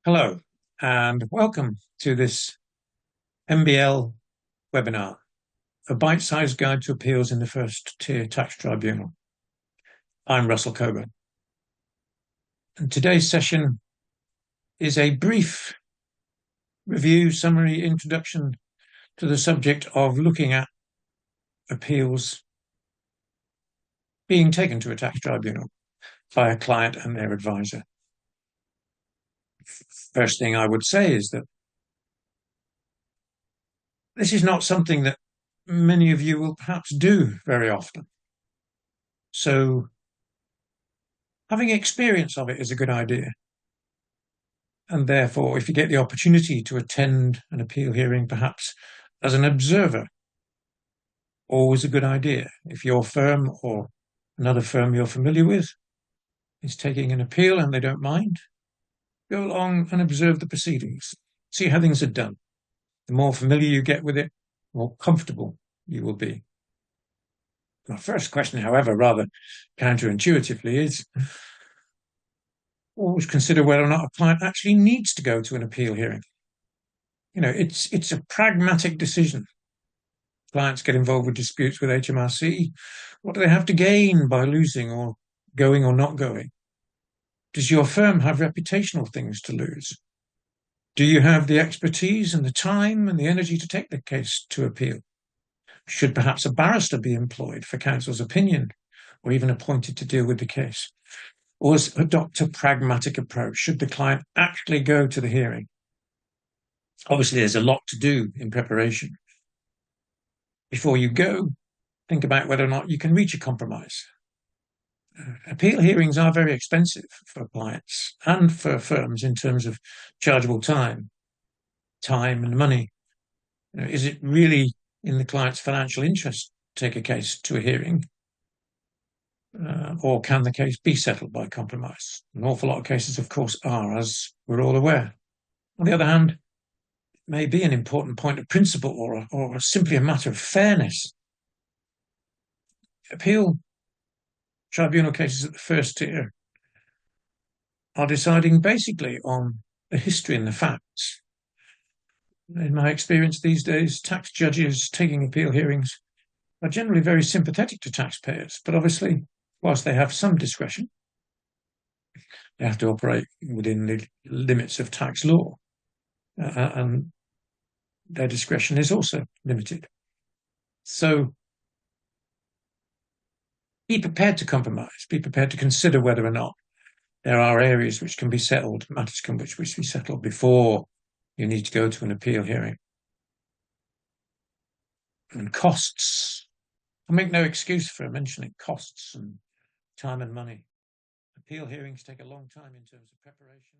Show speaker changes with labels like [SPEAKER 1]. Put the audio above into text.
[SPEAKER 1] Hello, and welcome to this MBL webinar, a bite-sized guide to appeals in the first tier tax tribunal. I'm Russell Coburn. And today's session is a brief review, summary, introduction to the subject of looking at appeals being taken to a tax tribunal by a client and their advisor. First thing I would say is that this is not something that many of you will perhaps do very often. So having experience of it is a good idea. And therefore, if you get the opportunity to attend an appeal hearing, perhaps as an observer, always a good idea. If your firm or another firm you're familiar with is taking an appeal and they don't mind, go along and observe the proceedings. See how things are done. The more familiar you get with it, the more comfortable you will be. My first question, however, rather counterintuitively, is always consider whether or not a client actually needs to go to an appeal hearing. It's a pragmatic decision. Clients get involved with disputes with HMRC. What do they have to gain by losing or going or not going? Does your firm have reputational things to lose? Do you have the expertise and the time and the energy to take the case to appeal? Should perhaps a barrister be employed for counsel's opinion or even appointed to deal with the case? Or adopt a pragmatic approach? Should the client actually go to the hearing? Obviously, there's a lot to do in preparation. Before you go, think about whether or not you can reach a compromise. Appeal hearings are very expensive for clients and for firms in terms of chargeable time and money. Is it really in the client's financial interest to take a case to a hearing? Or can the case be settled by compromise? An awful lot of cases, of course, are, as we're all aware. On the other hand, it may be an important point of principle or simply a matter of fairness. Appeal tribunal cases at the first tier are deciding basically on the history and the facts. In my experience these days, tax judges taking appeal hearings are generally very sympathetic to taxpayers, but obviously, whilst they have some discretion, they have to operate within the limits of tax law, and their discretion is also limited. So be prepared to compromise, be prepared to consider whether or not there are areas which can be settled, matters which be settled before you need to go to an appeal hearing. And costs. I make no excuse for mentioning costs and time and money. Appeal hearings take a long time in terms of preparation.